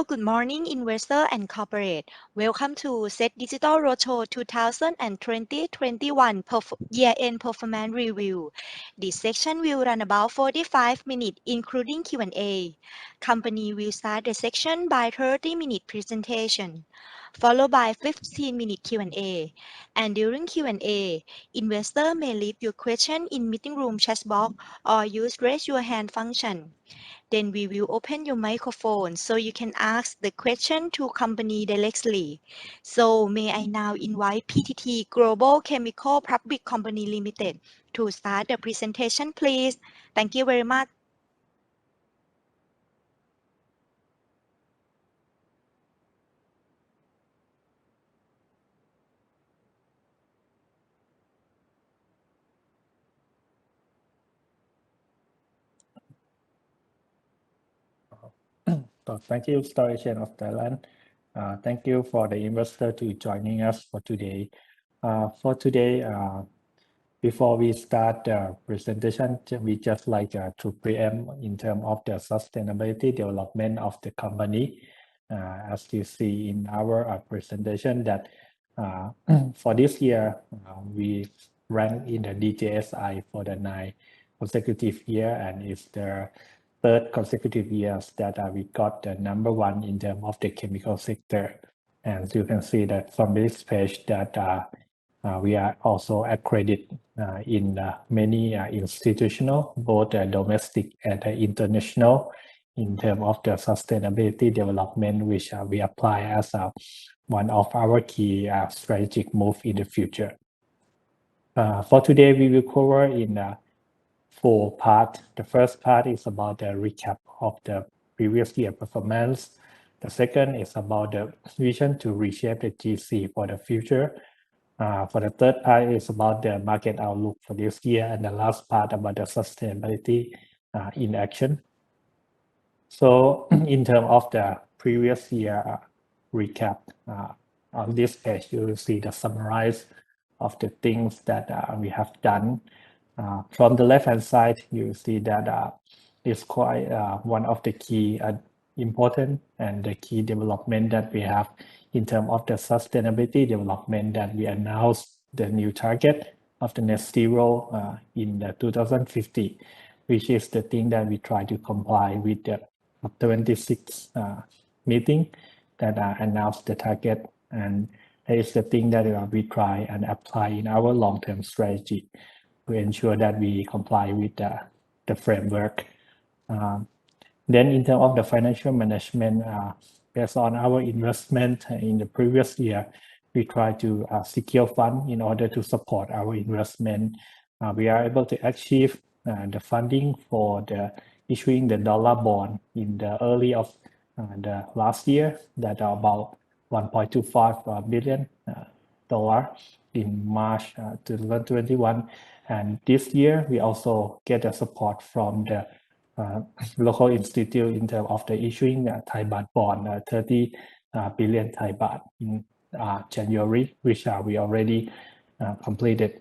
good morning, investor and corporate. Welcome to SET Digital Roadshow 2020-2021 Year-End Performance Review. This section will run about 45 minutes, including Q&A. Company will start the section by 30-minute presentation, followed by 15-minute Q&A. And during Q&A, investor may leave your question in meeting room chat box or use raise your hand function. Then we will open your microphone so you can ask the question to company directly. So may I now invite PTT Global Chemical Public Company Limited to start the presentation, please. Thank you very much. So thank you, Star Asian of Thailand. Thank you for the investor to joining us for today. Before we start the presentation, we just like to preempt in terms of the sustainability development of the company. As you see in our presentation that for this year, we ranked in the DJSI for the 9th consecutive year, and it's the 3rd consecutive years that we got the number 1 in terms of the chemical sector. And you can see that from this page that we are also accredited in many institutional, both domestic and international, in terms of the sustainability development, which we apply as one of our key strategic move in the future. For today, we will cover in 4 parts. The first part is about the recap of the previous year performance. The second is about the vision to reshape the GC for the future. For the third part is about the market outlook for this year, and the last part about the sustainability in action. So in terms of the previous year recap, on this page you will see the summarize of the things that we have done. From the left hand side, you see that it's quite one of the key important and the key development that we have in terms of the sustainability development, that we announced the new target of the net zero in the 2050, which is the thing that we try to comply with the 26 meeting that announced the target, and that is the thing that we try and apply in our long-term strategy to ensure that we comply with the framework. Then in terms of the financial management, based on our investment in the previous year, we try to secure fund in order to support our investment. We are able to achieve the funding for the issuing the dollar bond in the early of the last year, that are about $1.25 billion in March 2021. And this year, we also get the support from the local institute in terms of the issuing Thai baht bond, 30 billion Thai baht in January, which we already completed.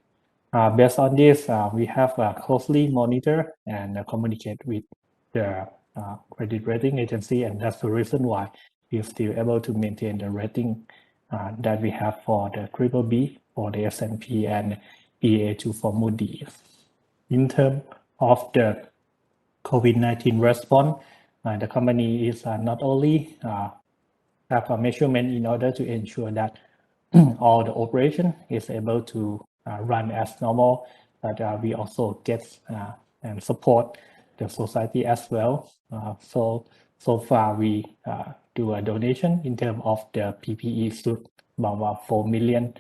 Based on this, we have closely monitor and communicate with the credit rating agency, and that's the reason why we're still able to maintain the rating that we have for the BBB, for the S&P, and Ba2 for Moody's. In terms of the COVID-19 response, the company is not only have a measurement in order to ensure that all the operation is able to run as normal, but we also get and support the society as well. So far we do a donation in terms of the PPE suit, about 4 million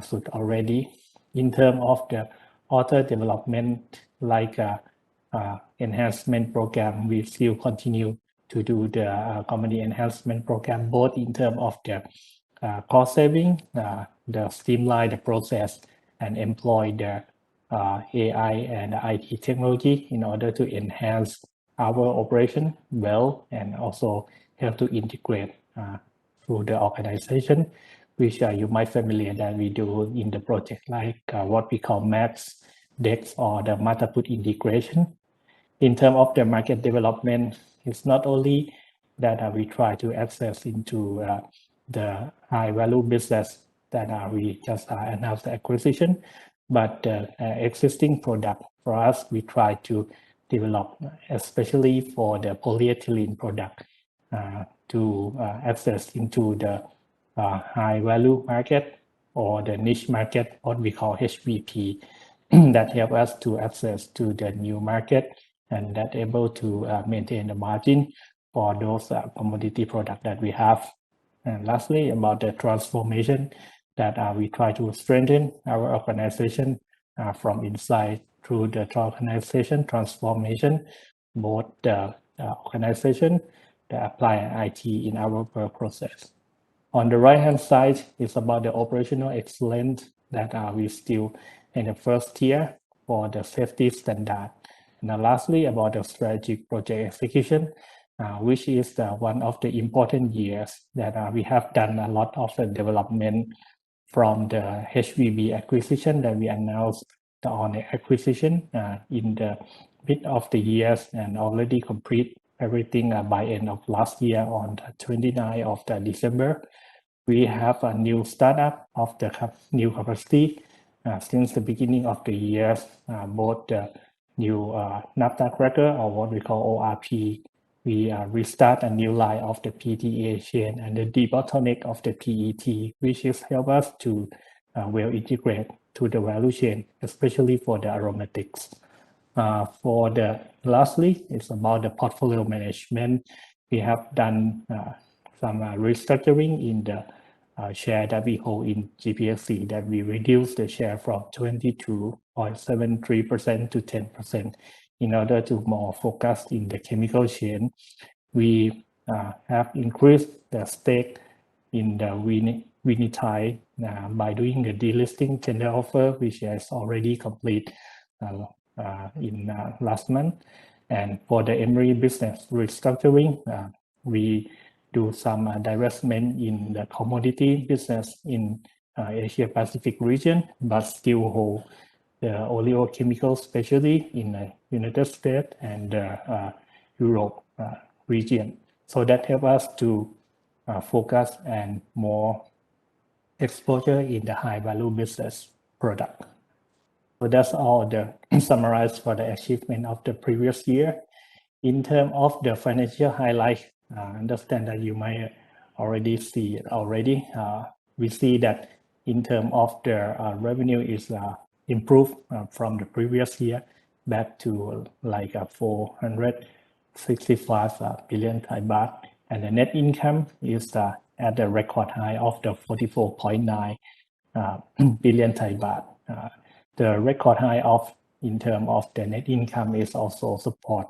suit already. In terms of the other development, like enhancement program, we still continue to do the company enhancement program, both in terms of the cost saving, the streamline the process, and employ the AI and IT technology in order to enhance our operation well, and also help to integrate through the organization, which you might familiar that we do in the project, like what we call MAPS, DEX, or the Matterput integration. In terms of the market development, it's not only that we try to access into the high value business that we just announced the acquisition. But existing product for us, we try to develop, especially for the polyethylene product, to access into the high value market or the niche market, what we call HVP, that help us to access to the new market and that able to maintain the margin for those commodity product that we have. And lastly, about the transformation that we try to strengthen our organization from inside through the organization transformation, both the organization, the apply IT in our work process. On the right-hand side is about the operational excellence that we still in the first tier for the safety standard. And lastly, about the strategic project execution, which is one of the important years that we have done a lot of the development from the HVB acquisition that we announced on the acquisition in the mid of the years and already complete everything by end of last year on the 29th of December. We have a new startup of the new capacity since the beginning of the year, both the new naphtha cracker or what we call ORP. We restart a new line of the PTA chain and the debottleneck of the PET, which is help us to well integrate to the value chain, especially for the aromatics. For the lastly, it's about the portfolio management. We have done some restructuring in the share that we hold in GPSC, that we reduce the share from 22.73% to 10% in order to more focus in the chemical chain. We have increased the stake in the Vinitide by doing the delisting tender offer, which is already complete in last month. And for the Emery business restructuring, we do some divestment in the commodity business in Asia Pacific region, but still hold the oleochemical specialty in the United States and Europe region. So that help us to focus and more exposure in the high value business product. So that's all the summarized for the achievement of the previous year. In terms of the financial highlight, understand that you might already see it already. We see that in terms of the revenue is improved from the previous year back to like 465 billion Thai baht, and the net income is at the record high of the 44.9 billion Thai baht. The record high of in terms of the net income is also support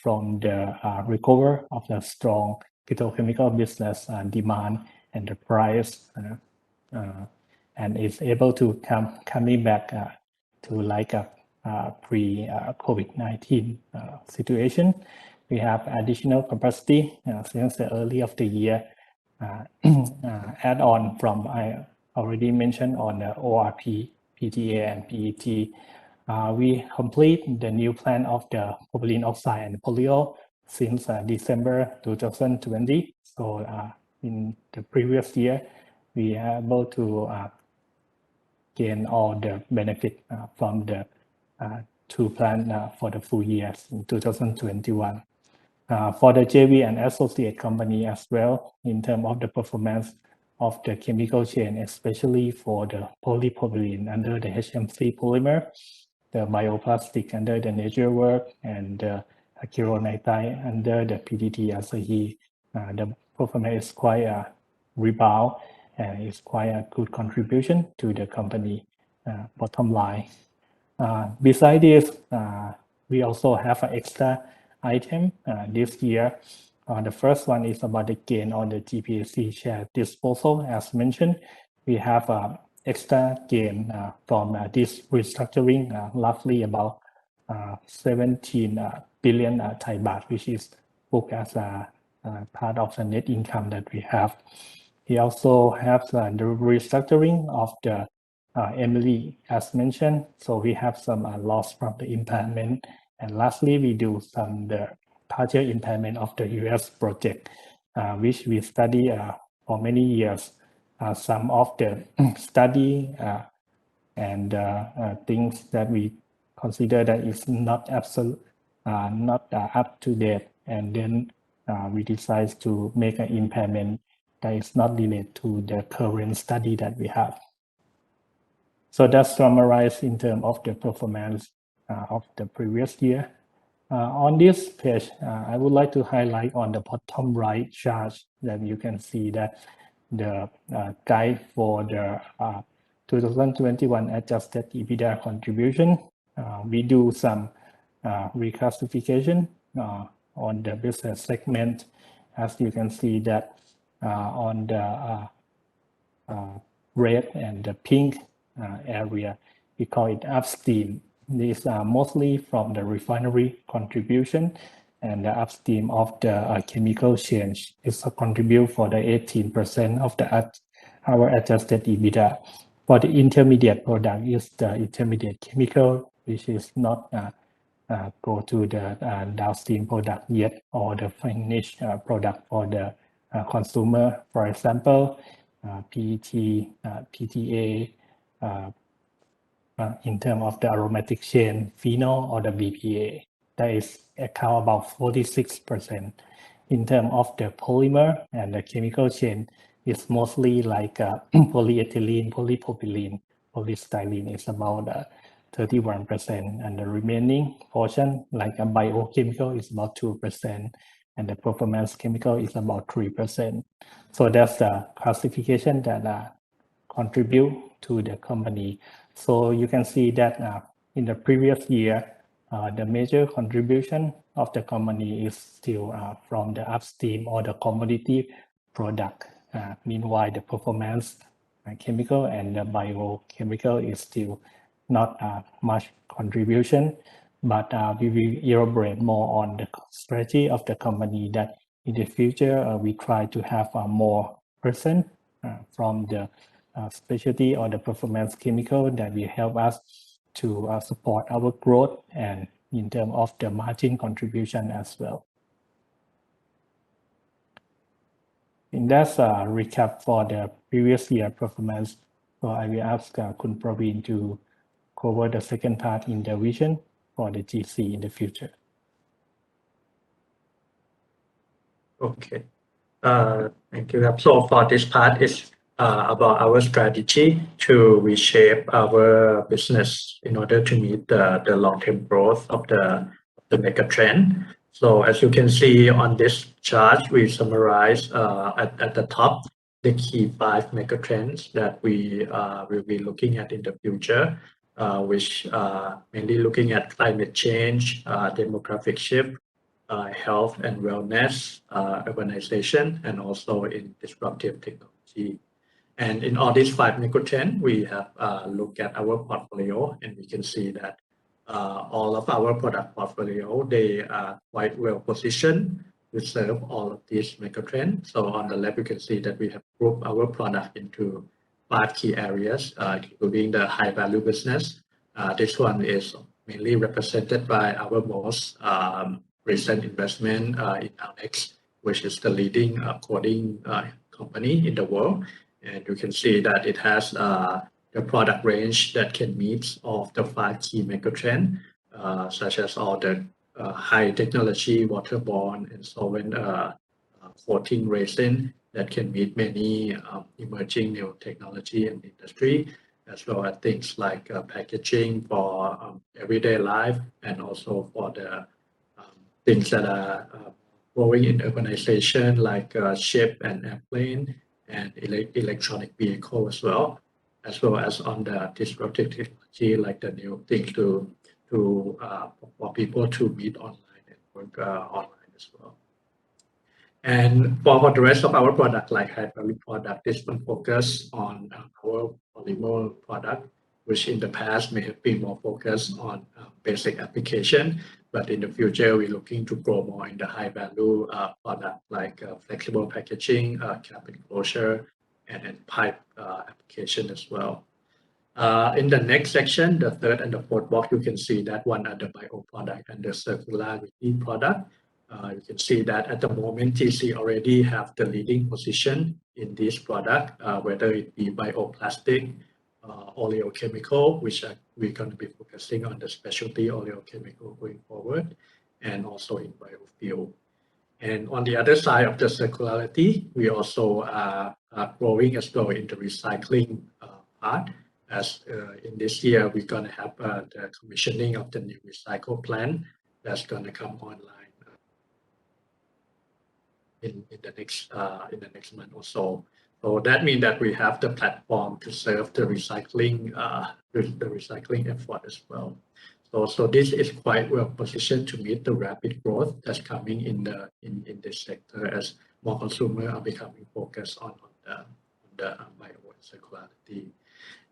from the recovery of the strong petrochemical business demand and the price, and is able to coming back to like a pre-COVID-19 situation. We have additional capacity since the early of the year, add on from I already mentioned on the ORP, PTA and PET. We complete the new plan of the propylene oxide and polyol since December 2020. So in the previous year, we are able to gain all the benefit from the two plans for the full years in 2021. For the JV and associate company as well, in terms of the performance of the chemical chain, especially for the polypropylene under the HMC polymer, the bioplastic under the nature work, and the acrylonitrile under the PTT Asahi. The performance is quite a rebound and it's quite a good contribution to the company bottom line. Besides this, we also have an extra item this year. The first one is about the gain on the GPSC share disposal. As mentioned, we have extra gain from this restructuring, roughly about 17 billion Thai baht, which is booked as a part of the net income that we have. We also have the restructuring of the Emily, as mentioned. So we have some loss from the impairment. And lastly, we do some the partial impairment of the US project, which we study for many years. Some of the study and things that we consider that is not absolute, not up to date, and then we decide to make an impairment that is not related to the current study that we have. So that's summarized in terms of the performance of the previous year. On this page, I would like to highlight on the bottom right chart that you can see that the guide for the 2021 adjusted EBITDA contribution. We do some reclassification on the business segment. As you can see that on the red and the pink area, we call it upstream. These are mostly from the refinery contribution, and the upstream of the chemical change is a contribute for the 18% of our adjusted EBITDA. For the intermediate product is the intermediate chemical, which is not go to the downstream product yet, or the finished product for the consumer. For example, PET, PTA, in terms of the aromatic chain, phenol or the BPA, that is account about 46%. In terms of the polymer and the chemical chain, it's mostly like polyethylene, polypropylene, polystyrene is about 31%, and the remaining portion, like a biochemical, is about 2%, and the performance chemical is about 3%. So that's the classification that contribute to the company. So you can see that in the previous year, the major contribution of the company is still from the upstream or the commodity product. Meanwhile, the performance chemical and the biochemical is still not much contribution, but we will elaborate more on the strategy of the company that in the future we try to have more percent from the specialty or the performance chemical that will help us to support our growth and in terms of the margin contribution as well. And that's a recap for the previous year performance. So I will ask Khun Praveen to cover the second part in the vision for the GC in the future. Okay. Thank you. So for this part is about our strategy to reshape our business in order to meet the long-term growth of the mega trend. So as you can see on this chart, we summarize at the top the key 5 mega trends that we will be looking at in the future, which mainly looking at climate change, demographic shift, health and wellness, urbanization, and also in disruptive technology. And in all these 5 mega trends, we have looked at our portfolio, and we can see that all of our product portfolio, they are quite well positioned to serve all of these mega trends. So on the left, you can see that we have grouped our product into 5 key areas, including the high value business. This one is mainly represented by our most recent investment in Alex, which is the leading coding company in the world. And you can see that it has the product range that can meet all of the 5 key mega trends, such as all the high technology, waterborne, and solvent coating resin that can meet many emerging new technology and industry, as well as things like packaging for everyday life, and also for the things that are growing in urbanization, like ship and airplane and electronic vehicle as well as on the disruptive technology, like the new thing for people to meet online and work online as well. And for the rest of our product, like high value product, this one focus on our polymer product, which in the past may have been more focused on basic application, but in the future we're looking to grow more in the high value product, like flexible packaging, cap enclosure, and pipe application as well. In the next section, the third and the fourth box, you can see that one are the bio product and the circularity product. You can see that at the moment, TC already have the leading position in this product, whether it be bioplastic, oleochemical, which we're going to be focusing on the specialty oleochemical going forward, and also in biofuel. And on the other side of the circularity, we also are growing as well in the recycling part. As in this year, we're going to have the commissioning of the new recycle plant that's going to come online in the next month or so. So that means that we have the platform to serve the recycling effort as well. So this is quite well positioned to meet the rapid growth that's coming in this sector as more consumers are becoming focused on the bio and circularity.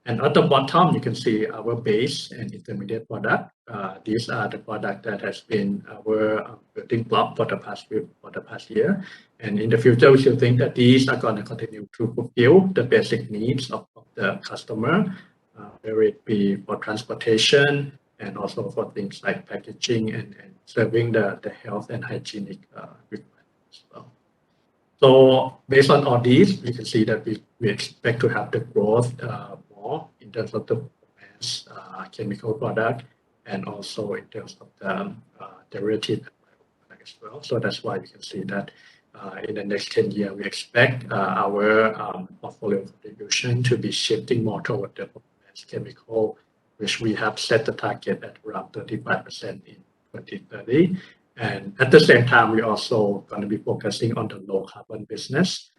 And at the bottom, you can see our base and intermediate product. These are the product that has been our building block for the past year. And in the future, we still think that these are going to continue to fulfill the basic needs of the customer, whether it be for transportation and also for things like packaging and serving the health and hygienic requirements as well. So based on all these, we can see that we expect to have the growth more in terms of the performance chemical product and also in terms of the derivative product as well. So that's why we can see that in the next 10 years, we expect our portfolio contribution to be shifting more toward the performance chemical, which we have set the target at around 35% in 2030. And at the same time, we're also going to be focusing on the low carbon business.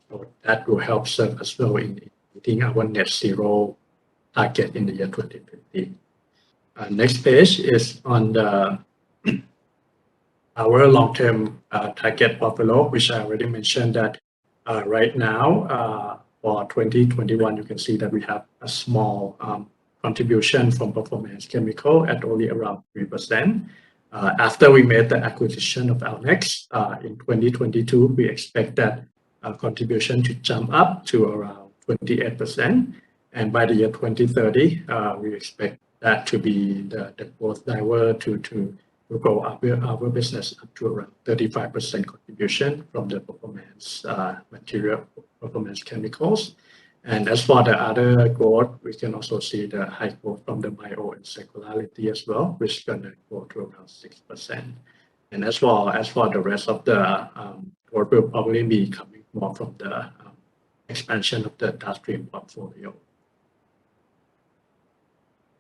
So that will help serve as well in meeting our net zero target in the year 2050. Next page is on our long-term target portfolio, which I already mentioned that right now for 2021, you can see that we have a small contribution from performance chemical at only around 3%. After we made the acquisition of Alnex in 2022, we expect that contribution to jump up to around 28%. And by the year 2030, we expect that to be the growth driver to grow our business up to around 35% contribution from the performance material, performance chemicals. And as for the other growth, we can also see the high growth from the bio and circularity as well, which is going to go to around 6%. And as well as for the rest of the growth will probably be coming more from the expansion of the downstream portfolio.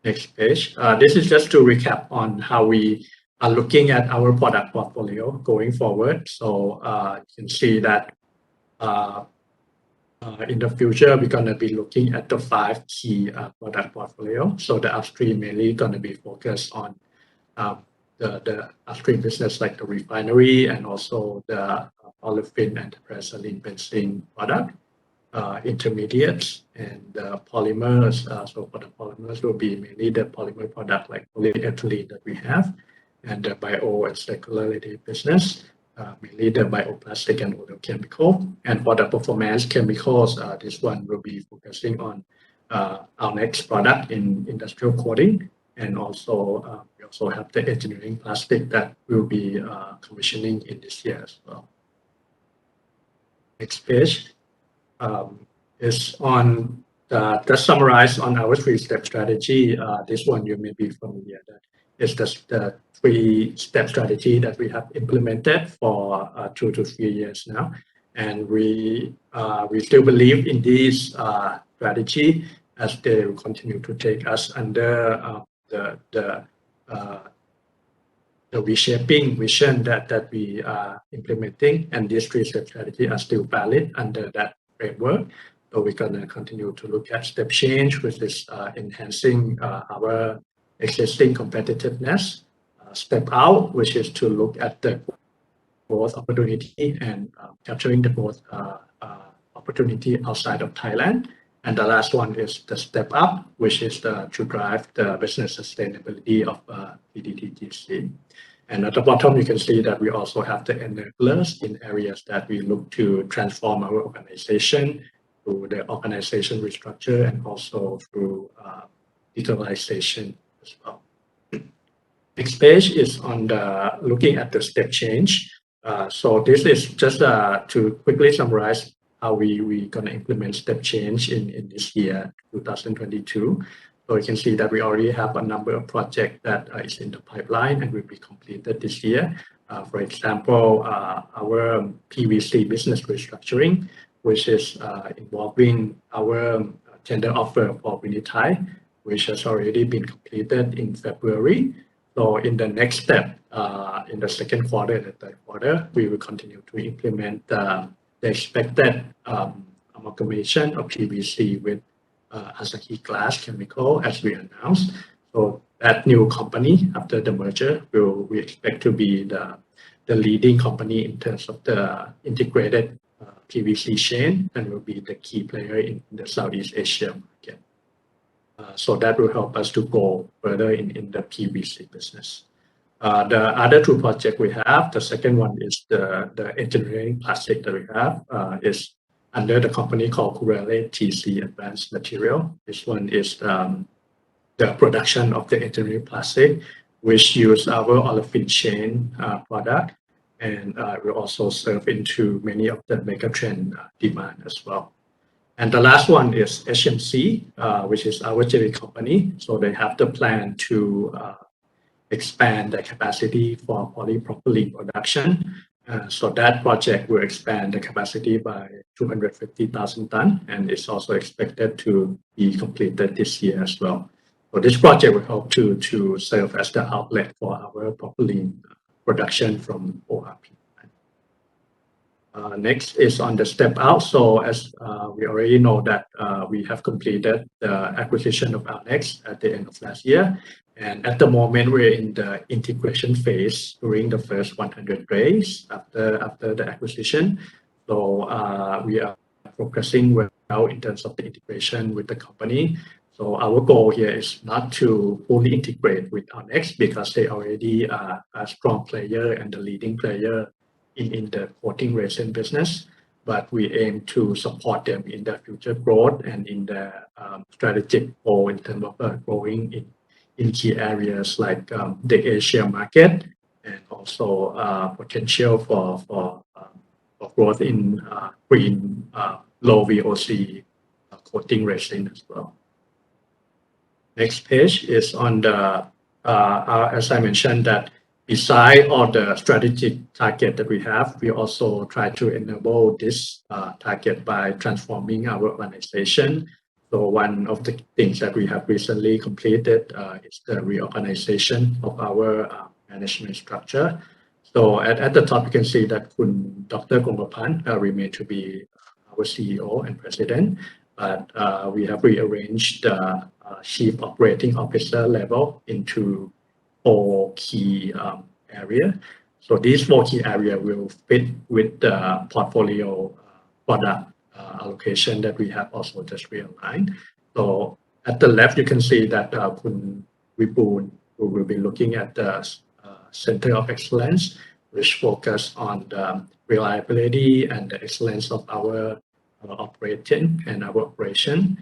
Next page. This is just to recap on how we are looking at our product portfolio going forward. So you can see that in the future, we're going to be looking at the 5 key product portfolio. So the upstream mainly going to be focused on the upstream business like the refinery and also the olefin and the paraxylene benzene product, intermediates and the polymers. So for the polymers will be mainly the polymer product like polyethylene that we have, and the bio and circularity business, mainly the bioplastic and oleochemical. And for the performance chemicals, this one will be focusing on our next product in industrial coating, and also we also have the engineering plastic that will be commissioning in this year as well. Next page is on just summarize on our 3-step strategy. This one you may be familiar that is just the 3-step strategy that we have implemented for 2 to 3 years now, and we still believe in this strategy as they will continue to take us under the reshaping vision that we are implementing, and this 3-step strategy are still valid under that framework. So we're going to continue to look at step change, which is enhancing our existing competitiveness. Step out, which is to look at the growth opportunity and capturing the growth opportunity outside of Thailand. And the last one is the step up, which is to drive the business sustainability of PTTGC. And at the bottom, you can see that we also have the enablers in areas that we look to transform our organization through the organization restructure and also through digitalization as well. Next page is on the looking at the step change. So this is just to quickly summarize how we gonna implement step change in this year 2022. So you can see that we already have a number of projects that is in the pipeline and will be completed this year. For example, our PVC business restructuring, which is involving our tender offer for Thai, which has already been completed in February. So in the next step, in the second quarter and the third quarter, we will continue to implement the expected amalgamation of PVC with Asahi Glass Chemical as we announced. So that new company after the merger we expect to be the leading company in terms of the integrated PVC chain and will be the key player in the Southeast Asia market. So that will help us to go further in the PVC business. The other two projects we have, the second one is the engineering plastic that we have is under the company called Kurale TC Advanced Material. This one is the production of the engineering plastic, which use our olefin chain product and will also serve into many of the megatrend demand as well. And the last one is HMC, which is our JV company. So they have the plan to expand the capacity for polypropylene production. So that project will expand the capacity by 250,000 tons, and it's also expected to be completed this year as well. So this project will help to serve as the outlet for our propylene production from ORP. Next is on the step out. So as we already know that we have completed the acquisition of Alnex at the end of last year. And at the moment, we're in the integration phase during the first 100 days after the acquisition. So we are progressing well in terms of the integration with the company. So our goal here is not to fully integrate with Alnex because they already are a strong player and the leading player in the coating resin business. But we aim to support them in their future growth and in the strategic goal in terms of growing in key areas like the Asia market and also potential for growth in green low VOC coating resin as well. Next page is on the as I mentioned that beside all the strategic target that we have, we also try to enable this target by transforming our organization. So one of the things that we have recently completed is the reorganization of our management structure. So at the top, you can see that Dr. Kongkrapan remain to be our CEO and president, but we have rearranged the chief operating officer level into 4 key areas. So these 4 key areas will fit with the portfolio product allocation that we have also just realigned. So at the left, you can see that Kun Vipul will be looking at the Center of Excellence, which focus on the reliability and the excellence of our operating and our operation.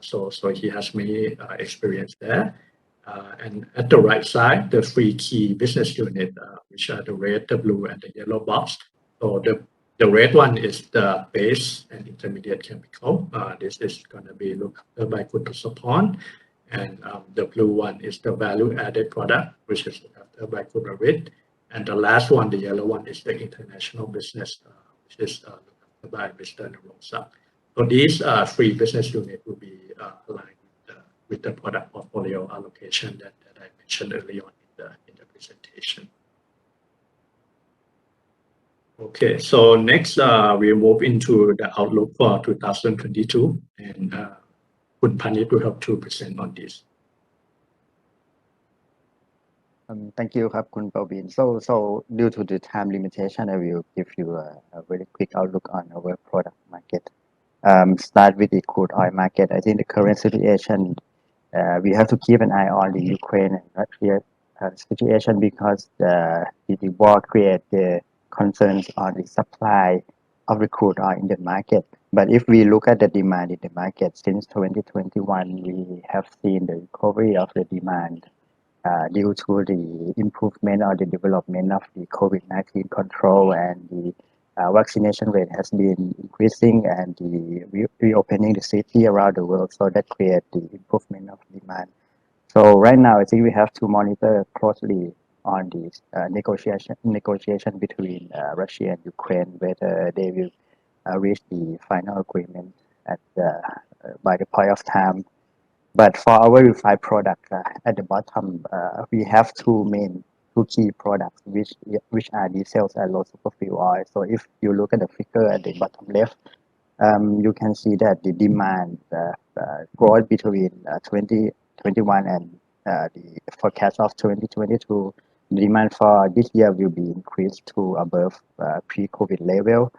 So he has many experience there. And at the right side, the 3 key business units, which are the red, the blue, and the yellow box. So the red one is the base and intermediate chemical. This is going to be looked after by Kun Tosapon. And the blue one is the value-added product, which is looked after by Kun Ravit. And the last one, the yellow one, is the international business, which is looked after by Mr. Narongsak. So these 3 business units will be aligned with the product portfolio allocation that I mentioned earlier on in the presentation. Okay, so next we move into the outlook for 2022, and Kun Panit will help to present on this. Thank you, Kun Praveen. So due to the time limitation, I will give you a very quick outlook on our product market. Start with the crude oil market. I think the current situation, we have to keep an eye on the Ukraine and Russia situation because the war creates the concerns on the supply of the crude oil in the market. But if we look at the demand in the market since 2021, we have seen the recovery of the demand due to the improvement or the development of the COVID-19 control, and the vaccination rate has been increasing, and the reopening the city around the world, so that create the improvement of demand. So right now, I think we have to monitor closely on the negotiation between Russia and Ukraine, whether they will reach the final agreement at by the point of time. But for our refined product, at the bottom, we have two key products, which are diesels and low sulfur fuel oil. So if you look at the figure at the bottom left, you can see that the demand growth between 2021 and the forecast of 2022, the demand for this year will be increased to above pre-COVID level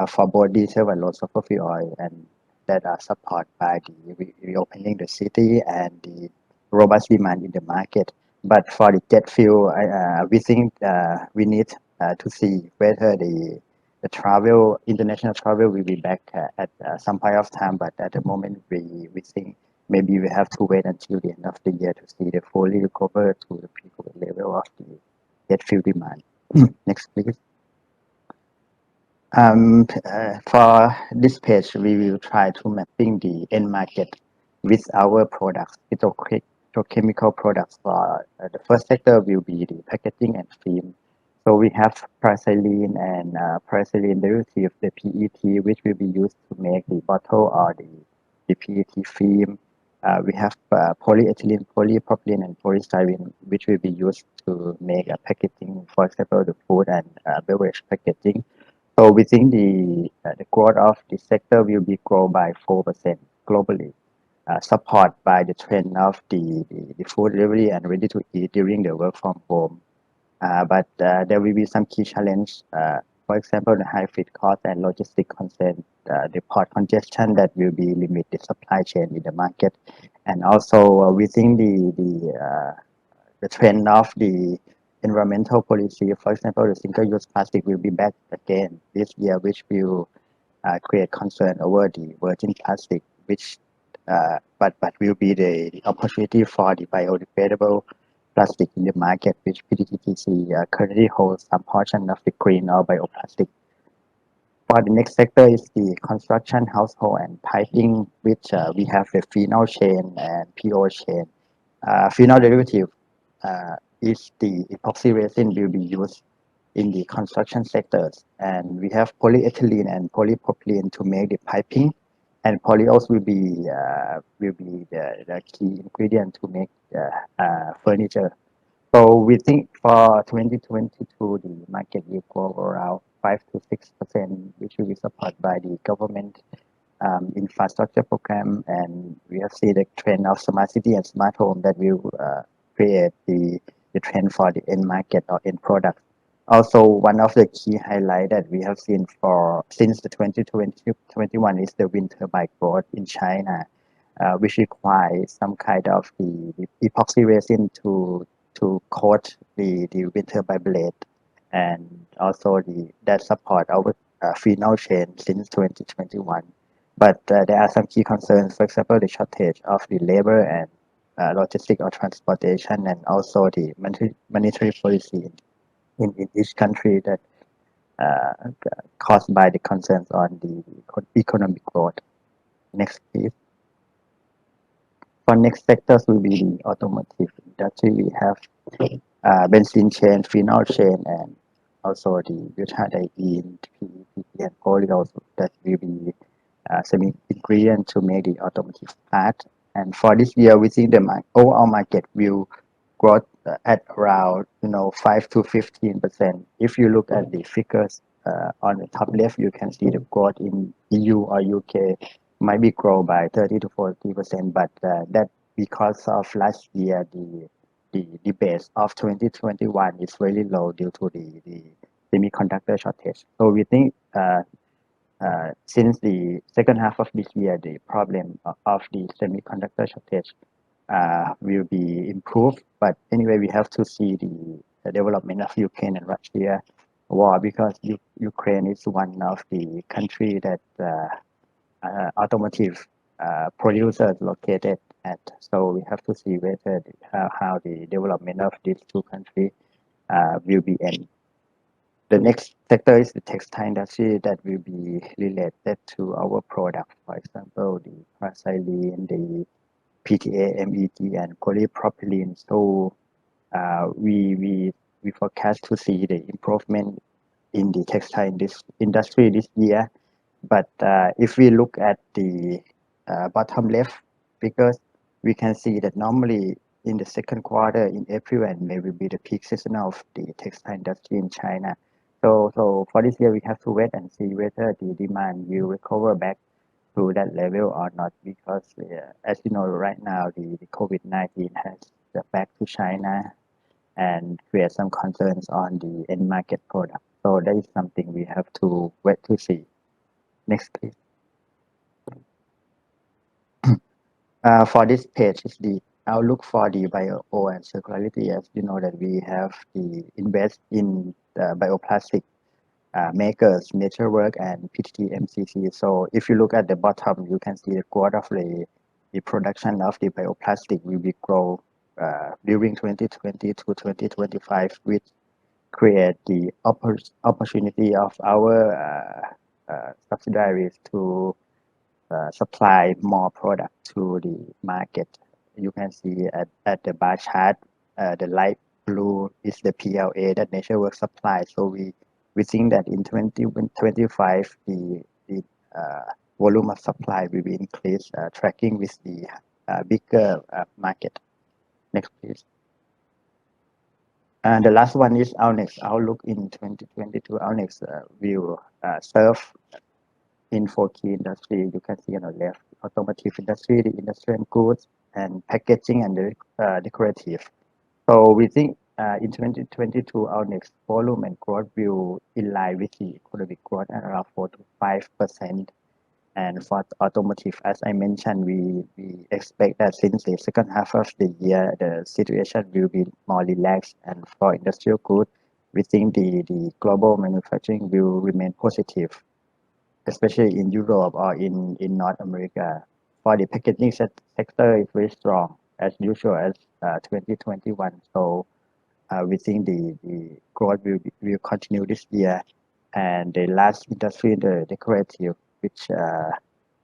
for both diesel and low sulfur fuel oil, and that are supported by the reopening the city and the robust demand in the market. But for the jet fuel, we think we need to see whether the international travel will be back at some point of time. But at the moment, we think maybe we have to wait until the end of the year to see the fully recover to the pre-COVID level of the jet fuel demand. Next, please. For this page, we will try to mapping the end market with our products, petrochemical products. For the first sector will be the packaging and film. So we have paraxylene and paraxylene derivative, the PET, which will be used to make the bottle or the PET film. We have polyethylene, polypropylene, and polystyrene, which will be used to make a packaging, for example, the food and beverage packaging. So we think the growth of this sector will be grow by 4% globally, supported by the trend of the food delivery and ready to eat during the work from home. But there will be some key challenge. For example, the high freight cost and logistic concern, the port congestion that will be limit the supply chain in the market, and also we think the trend of the environmental policy, for example, the single-use plastic will be back again this year, which will create concern over the virgin plastic, which but will be the opportunity for the biodegradable plastic in the market, which PTTGC currently holds some portion of the green or bioplastic. For the next sector is the construction, household, and piping, which we have the phenol chain and PO chain. Phenol derivative is the epoxy resin will be used in the construction sectors, and we have polyethylene and polypropylene to make the piping, and polyols will be the key ingredient to make furniture. So we think for 2022 the market will grow around 5 to 6%, which will be supported by the government infrastructure program, and we have seen the trend of smart city and smart home that will create the trend for the end market or end product. Also, one of the key highlight that we have seen since the 2021 is the wind turbine growth in China, which requires some kind of the epoxy resin to coat the wind turbine blade, and also that support our phenol chain since 2021. But there are some key concerns, for example, the shortage of the labor and logistic or transportation, and also the monetary policy in each country that caused by the concerns on the economic growth. Next, please. For next sectors will be the automotive industry. We have benzene chain, phenol chain, and also the butadiene, PET, and polyols that will be semi ingredient to make the automotive part. And for this year, we think the overall market will grow at around 5 to 15%. If you look at the figures on the top left, you can see the growth in EU or UK might be grow by 30 to 40%, but that because of last year the base of 2021 is really low due to the semiconductor shortage. So we think since the second half of this year, the problem of the semiconductor shortage will be improved. But anyway, we have to see the development of Ukraine and Russia war, because Ukraine is one of the country that automotive producers located at. So we have to see whether how the development of these two countries will be end. The next sector is the textile industry that will be related to our product. For example, the paraxylene, the PTA, MEG, and polypropylene. So we forecast to see the improvement in the textile industry this year. But if we look at the bottom left figures, we can see that normally in the second quarter in April and May will be the peak season of the textile industry in China. So for this year, we have to wait and see whether the demand will recover back to that level or not, because as you know, right now the COVID-19 has back to China and create some concerns on the end market product. So that is something we have to wait to see. Next, please. For this page is the outlook for the bio and circularity. As you know that we have the invest in the bioplastic makers, NatureWork and PTT MCC. So if you look at the bottom, you can see the growth of the production of the bioplastic will be grow during 2020 to 2025, which create the opportunity of our subsidiaries to supply more product to the market. You can see at the bar chart, the light blue is the PLA that NatureWork supply. So we think that in 2025, the volume of supply will be increased, tracking with the bigger market. Next, please. And the last one is our next outlook in 2022. Our next will serve in 4 key industry. You can see on the left, automotive industry, the industrial goods, and packaging and the decorative. So we think in 2022, our next volume and growth will in line with the economic growth at around 4 to 5%. And for automotive, as I mentioned, we expect that since the second half of the year, the situation will be more relaxed. And for industrial goods, we think the global manufacturing will remain positive, especially in Europe or in North America. For the packaging sector, is very strong as usual as 2021. So we think the growth will continue this year. And the last industry, the decorative, which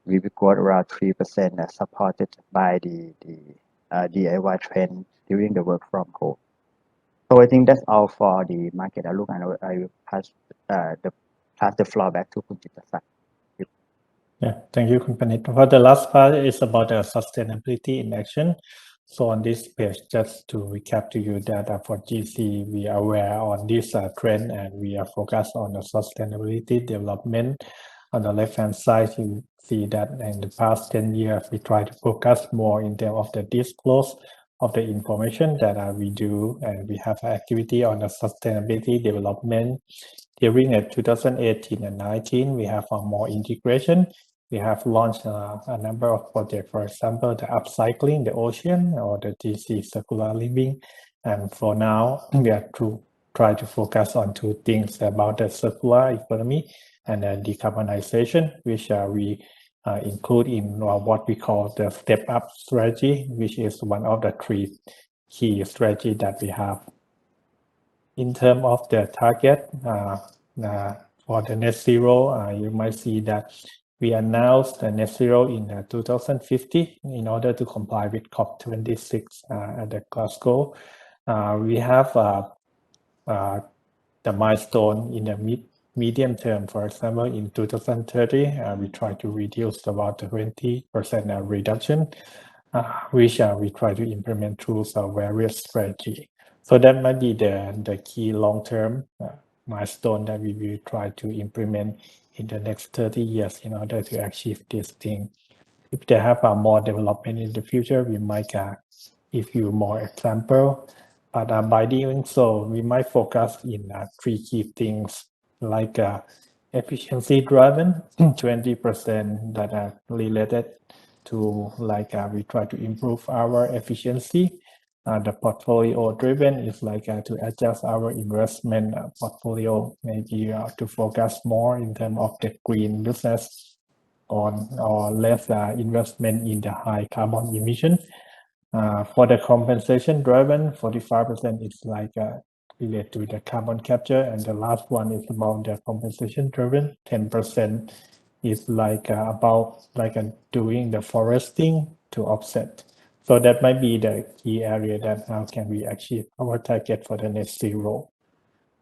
will grow around 3%, supported by the DIY trend during the work from home. So I think that's all for the market outlook, and I will pass the floor back to Khun Jitasak. Yeah, thank you, Khun Panit. For the last part is about sustainability in action. So on this page, just to recap to you that for GC, we are aware on this trend and we are focused on the sustainability development. On the left-hand side, you see that in the past 10 years, we try to focus more in terms of the disclose of the information that we do, and we have activity on the sustainability development. During 2018 and 19, we have more integration. We have launched a number of projects, for example, the upcycling the ocean or the GC circular living. And for now, we are to try to focus on 2 things about the circular economy and decarbonization, which we include in what we call the step up strategy, which is one of the 3 key strategies that we have. In terms of the target for the net zero, you might see that we announced the net zero in 2050 in order to comply with COP26 at the Glasgow. We have the milestone in the medium term. For example, in 2030, we try to reduce about 20% reduction, which we try to implement through some various strategies. So that might be the key long-term milestone that we will try to implement in the next 30 years in order to achieve this thing. If they have more development in the future, we might give you more example. But by doing so, we might focus in 3 key things like efficiency driven, 20% that are related to like we try to improve our efficiency. The portfolio driven is like to adjust our investment portfolio, maybe to focus more in terms of the green business. on or less investment in the high carbon emission. For the compensation driven, 45% is like related to the carbon capture, and the last one is about the compensation driven. 10% is like about like doing the foresting to offset. So that might be the key area that how can we achieve our target for the net zero.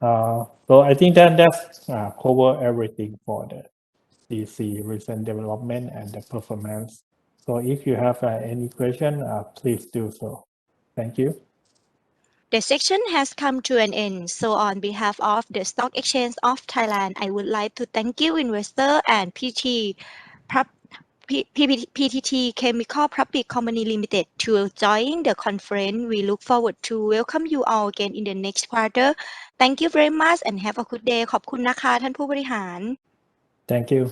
So I think that's cover everything for the CC recent development and the performance. So if you have any question, please do so. Thank you. The section has come to an end. So on behalf of the Stock Exchange of Thailand, I would like to thank you, investor and PTT Chemical Public Company Limited to join the conference. We look forward to welcome you all again in the next quarter. Thank you very much and have a good day. ขอบคุณนะคะท่านผู้บริหาร Thank you.